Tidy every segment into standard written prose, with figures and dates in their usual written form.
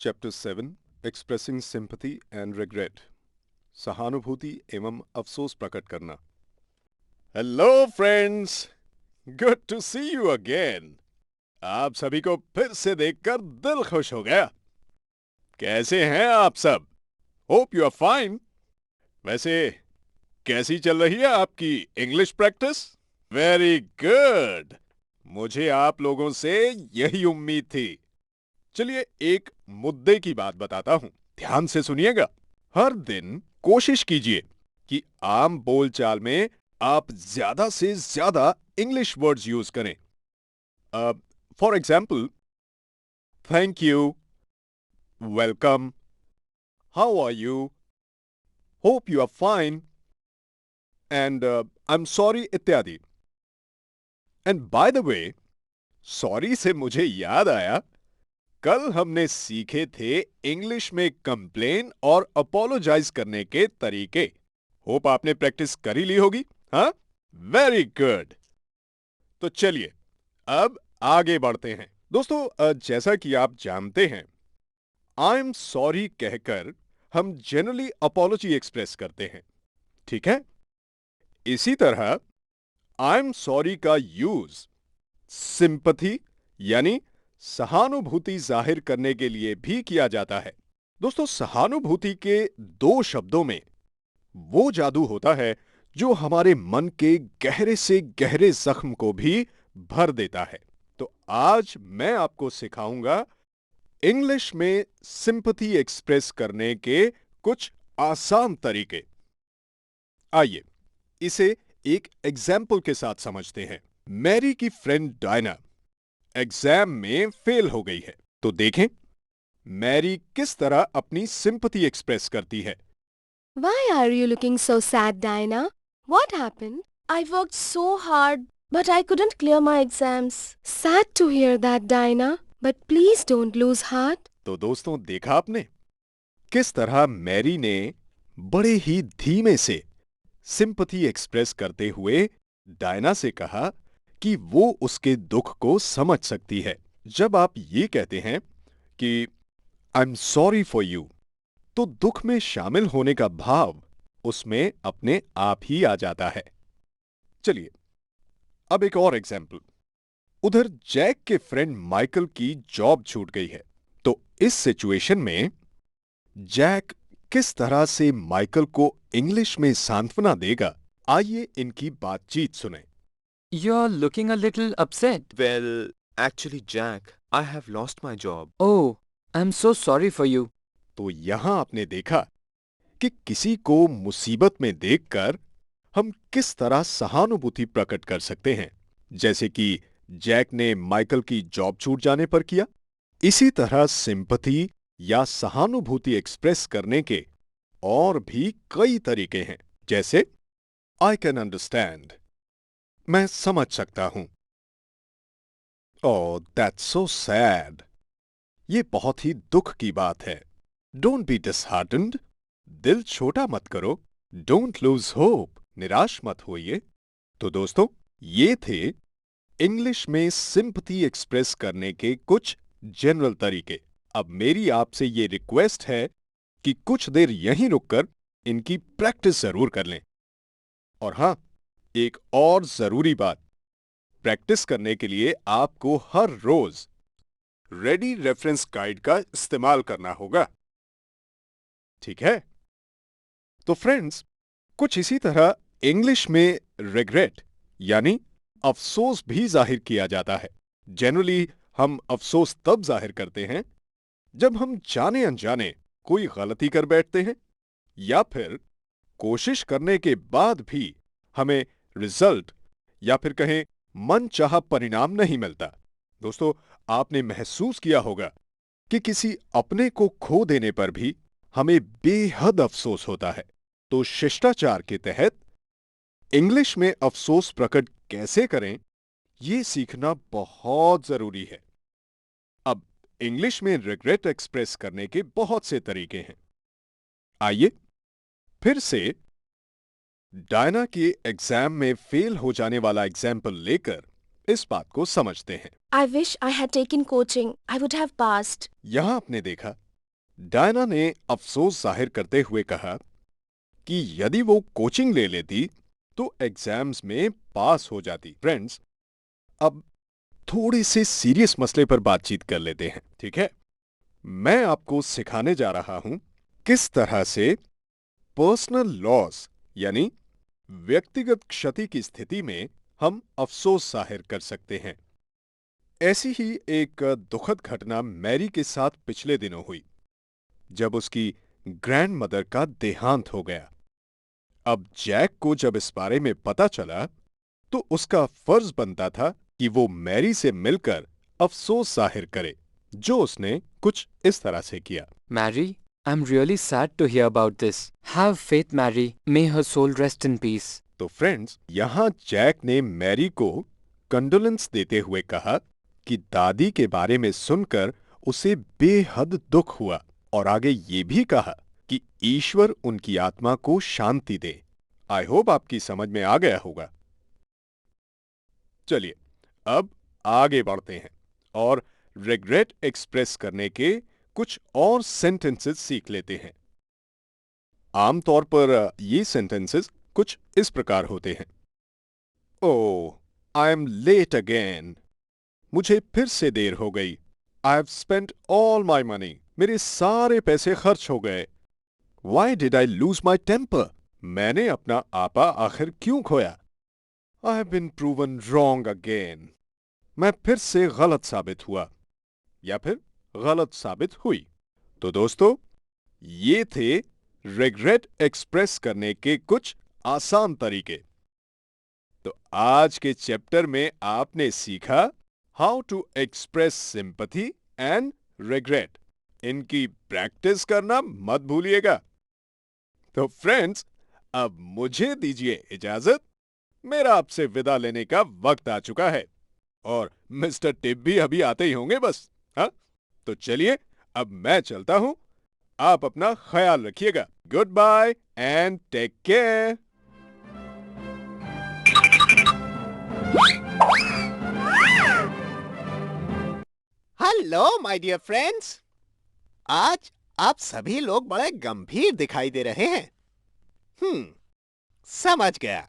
Chapter 7 expressing sympathy and regret, सहानुभूति एवं अफसोस प्रकट करना। Hello friends, good to see you again. आप सभी को फिर से देखकर दिल खुश हो गया। कैसे हैं आप सब? Hope you are fine. वैसे कैसी चल रही है आपकी इंग्लिश प्रैक्टिस? Very good. मुझे आप लोगों से यही उम्मीद थी। चलिए एक मुद्दे की बात बताता हूं, ध्यान से सुनिएगा। हर दिन कोशिश कीजिए कि आम बोलचाल में आप ज्यादा से ज्यादा इंग्लिश वर्ड्स यूज करें। For example, thank you, welcome, how are you, hope you are fine and I am sorry इत्यादि। And by the way, sorry से मुझे याद आया, कल हमने सीखे थे इंग्लिश में कंप्लेन और अपोलोजाइज करने के तरीके। होप आपने प्रैक्टिस कर ही ली होगी। हाँ, वेरी गुड। तो चलिए अब आगे बढ़ते हैं। दोस्तों, जैसा कि आप जानते हैं, आई एम सॉरी कहकर हम जनरली अपोलॉजी एक्सप्रेस करते हैं, ठीक है? इसी तरह आई एम सॉरी का यूज सिंपैथी यानी सहानुभूति जाहिर करने के लिए भी किया जाता है। दोस्तों, सहानुभूति के दो शब्दों में वो जादू होता है जो हमारे मन के गहरे से गहरे जख्म को भी भर देता है। तो आज मैं आपको सिखाऊंगा इंग्लिश में सिंपैथी एक्सप्रेस करने के कुछ आसान तरीके। आइए इसे एक एग्जाम्पल के साथ समझते हैं। मैरी की फ्रेंड डायना एग्जाम में फेल हो गई है, तो देखें मैरी किस तरह अपनी सिंपैथी एक्सप्रेस करती है। Why are you looking so sad, Diana? What happened? I worked so hard, but I couldn't clear my exams. Sad to hear that, Diana. But please don't lose heart. तो दोस्तों, देखा आपने किस तरह Mary ने बड़े ही धीमे से सिंपैथी एक्सप्रेस करते हुए डायना से कहा कि वो उसके दुख को समझ सकती है। जब आप ये कहते हैं कि आई एम सॉरी फॉर यू, तो दुख में शामिल होने का भाव उसमें अपने आप ही आ जाता है। चलिए अब एक और एग्जाम्पल। उधर जैक के फ्रेंड माइकल की जॉब छूट गई है, तो इस सिचुएशन में जैक किस तरह से माइकल को इंग्लिश में सांत्वना देगा, आइए इनकी बातचीत सुनें। You're looking a little upset. Well, actually, Jack, I have lost my job. Oh, I'm so sorry for you. तो यहां आपने देखा कि किसी को मुसीबत में देखकर हम किस तरह सहानुभूति प्रकट कर सकते हैं, जैसे कि जैक ने माइकल की जॉब छूट जाने पर किया। इसी तरह सिंपैथी या सहानुभूति एक्सप्रेस करने के और भी कई तरीके हैं, जैसे आई कैन अंडरस्टैंड, मैं समझ सकता हूं। ओह दैट्स सो सैड, ये बहुत ही दुख की बात है। डोंट बी डिसहार्टन्ड, दिल छोटा मत करो। डोंट लूज होप, निराश मत होइए। तो दोस्तों, ये थे इंग्लिश में सिंपैथी एक्सप्रेस करने के कुछ जनरल तरीके। अब मेरी आपसे ये रिक्वेस्ट है कि कुछ देर यहीं रुककर इनकी प्रैक्टिस जरूर कर लें। और हां, एक और जरूरी बात, प्रैक्टिस करने के लिए आपको हर रोज रेडी रेफरेंस गाइड का इस्तेमाल करना होगा, ठीक है? तो फ्रेंड्स, कुछ इसी तरह इंग्लिश में रिग्रेट यानी अफसोस भी जाहिर किया जाता है। जनरली हम अफसोस तब जाहिर करते हैं जब हम जाने अनजाने कोई गलती कर बैठते हैं या फिर कोशिश करने के बाद भी हमें रिजल्ट या फिर कहें मनचाहा परिणाम नहीं मिलता। दोस्तों, आपने महसूस किया होगा कि किसी अपने को खो देने पर भी हमें बेहद अफसोस होता है। तो शिष्टाचार के तहत इंग्लिश में अफसोस प्रकट कैसे करें, यह सीखना बहुत जरूरी है। अब इंग्लिश में रिग्रेट एक्सप्रेस करने के बहुत से तरीके हैं। आइए फिर से डायना के एग्जाम में फेल हो जाने वाला एग्जाम्पल लेकर इस बात को समझते हैं। I wish I had taken coaching. I would have passed. यहां आपने देखा डायना ने अफसोस जाहिर करते हुए कहा कि यदि वो कोचिंग ले लेती तो एग्जाम्स में पास हो जाती। फ्रेंड्स, अब थोड़े से सीरियस मसले पर बातचीत कर लेते हैं, ठीक है? मैं आपको सिखाने जा रहा हूं किस तरह से पर्सनल लॉस यानी व्यक्तिगत क्षति की स्थिति में हम अफसोस जाहिर कर सकते हैं। ऐसी ही एक दुखद घटना मैरी के साथ पिछले दिनों हुई, जब उसकी ग्रैंडमदर का देहांत हो गया। अब जैक को जब इस बारे में पता चला तो उसका फर्ज बनता था कि वो मैरी से मिलकर अफसोस जाहिर करे, जो उसने कुछ इस तरह से किया। Mary, I'm really sad to hear about this. Have faith, Mary. May her soul rest in peace. तो फ्रेंड्स, यहां जैक ने मैरी को कंडोलेंस देते हुए कहा कि दादी के बारे में सुनकर उसे बेहद दुख हुआ और आगे ये भी कहा कि ईश्वर उनकी आत्मा को शांति दे। आई होप आपकी समझ में आ गया होगा। चलिए अब आगे बढ़ते हैं और रिग्रेट एक्सप्रेस करने के कुछ और सेंटेंसेस सीख लेते हैं। आमतौर पर ये सेंटेंसेस कुछ इस प्रकार होते हैं। Oh, I am late again. मुझे फिर से देर हो गई। I have spent all my money. मेरे सारे पैसे खर्च हो गए। Why did I lose my temper. मैंने अपना आपा आखिर क्यों खोया। I have been proven wrong again. मैं फिर से गलत साबित हुआ या फिर गलत साबित हुई। तो दोस्तों, ये थे रिग्रेट एक्सप्रेस करने के कुछ आसान तरीके। तो आज के चैप्टर में आपने सीखा how to express sympathy and regret. इनकी प्रैक्टिस करना मत भूलिएगा। तो फ्रेंड्स, अब मुझे दीजिए इजाजत। मेरा आपसे विदा लेने का वक्त आ चुका है और मिस्टर टिप भी अभी आते ही होंगे बस। हाँ, तो चलिए अब मैं चलता हूं। आप अपना ख्याल रखिएगा। Goodbye and take care. Hello my dear friends. आज आप सभी लोग बड़े गंभीर दिखाई दे रहे हैं। समझ गया।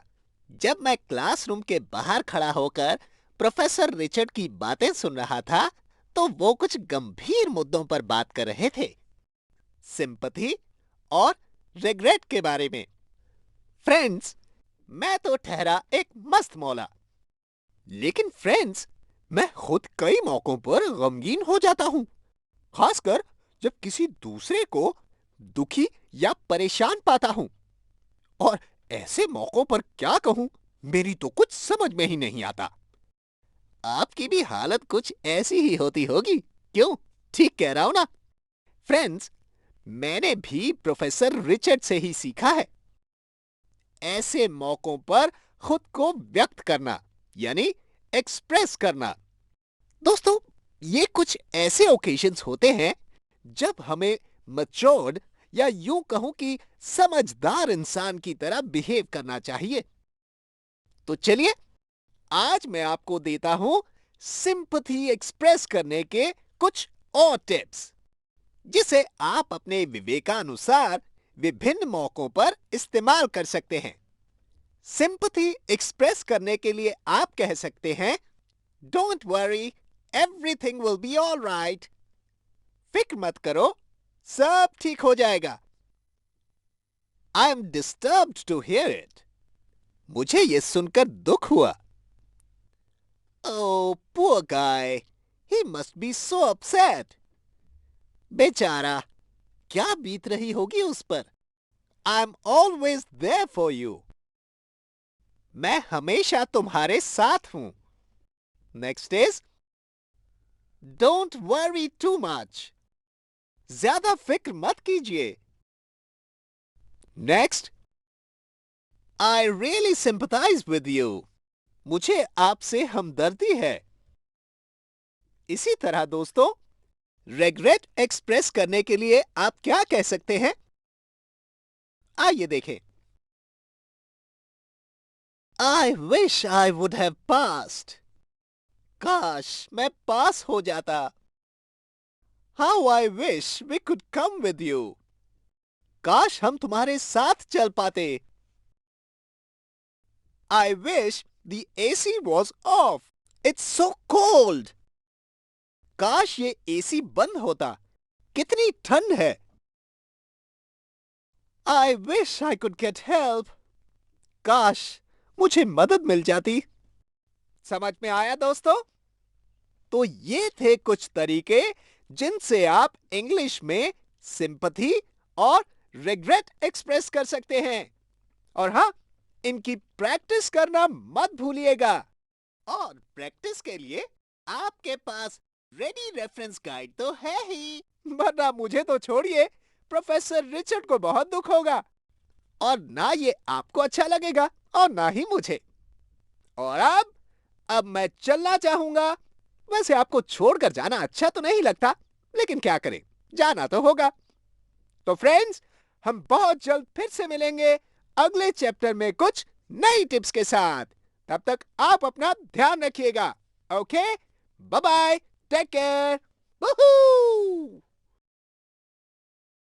जब मैं क्लासरूम के बाहर खड़ा होकर प्रोफेसर रिचर्ड की बातें सुन रहा था तो वो कुछ गंभीर मुद्दों पर बात कर रहे थे, सिंपैथी और रिग्रेट के बारे में। फ्रेंड्स, मैं तो ठहरा एक मस्त मौला, लेकिन फ्रेंड्स, मैं खुद कई मौकों पर गमगीन हो जाता हूं, खासकर जब किसी दूसरे को दुखी या परेशान पाता हूं। और ऐसे मौकों पर क्या कहूं, मेरी तो कुछ समझ में ही नहीं आता। आपकी भी हालत कुछ ऐसी ही होती होगी, क्यों? ठीक कह रहा हूं ना? फ्रेंड्स, मैंने भी प्रोफेसर रिचर्ड से ही सीखा है। ऐसे मौकों पर खुद को व्यक्त करना यानी एक्सप्रेस करना। दोस्तों, ये कुछ ऐसे ओकेजन्स होते हैं जब हमें मैच्योर्ड या यूं कहूं कि समझदार इंसान की तरह बिहेव करना चाहिए। तो चलिए, आज मैं आपको देता हूं सिंपैथी एक्सप्रेस करने के कुछ और टिप्स, जिसे आप अपने विवेकानुसार विभिन्न मौकों पर इस्तेमाल कर सकते हैं। सिंपैथी एक्सप्रेस करने के लिए आप कह सकते हैं, don't worry, everything will be all right. फिक्र मत करो, सब ठीक हो जाएगा। I am disturbed to hear it. मुझे यह सुनकर दुख हुआ। Oh, poor guy. He must be so upset. बेचारा, क्या बीत रही होगी उस पर। I'm always there for you. मैं हमेशा तुम्हारे साथ हूं। Next is, don't worry too much. ज्यादा फिक्र मत कीजिए। Next, I really sympathize with you. मुझे आपसे हमदर्दी है। इसी तरह दोस्तों, रिग्रेट एक्सप्रेस करने के लिए आप क्या कह सकते हैं? आइए देखें। I wish I would have passed. काश मैं पास हो जाता। How I wish we could come with you. काश हम तुम्हारे साथ चल पाते। I wish the AC was off, it's so cold. काश ये एसी बंद होता, कितनी ठंड है। I wish I could get help, काश मुझे मदद मिल जाती। समझ में आया दोस्तों? तो ये थे कुछ तरीके जिनसे आप इंग्लिश में सिंपैथी और रिग्रेट एक्सप्रेस कर सकते हैं। और हाँ, इनकी प्रैक्टिस करना मत भूलिएगा। और प्रैक्टिस के लिए आपके पास रेडी रेफरेंस गाइड तो है ही, वरना मुझे तो छोड़िए, प्रोफेसर रिचर्ड को बहुत दुख होगा और ना ये आपको अच्छा लगेगा और ना ही मुझे। और अब मैं चलना चाहूंगा। वैसे आपको छोड़कर जाना अच्छा तो नहीं लगता, लेकिन क्या करें, जाना तो होगा। तो फ्रेंड्स, हम बहुत जल्द फिर से मिलेंगे अगले चैप्टर में कुछ नई टिप्स के साथ। तब तक आप अपना ध्यान रखिएगा। Okay, bye bye, take care.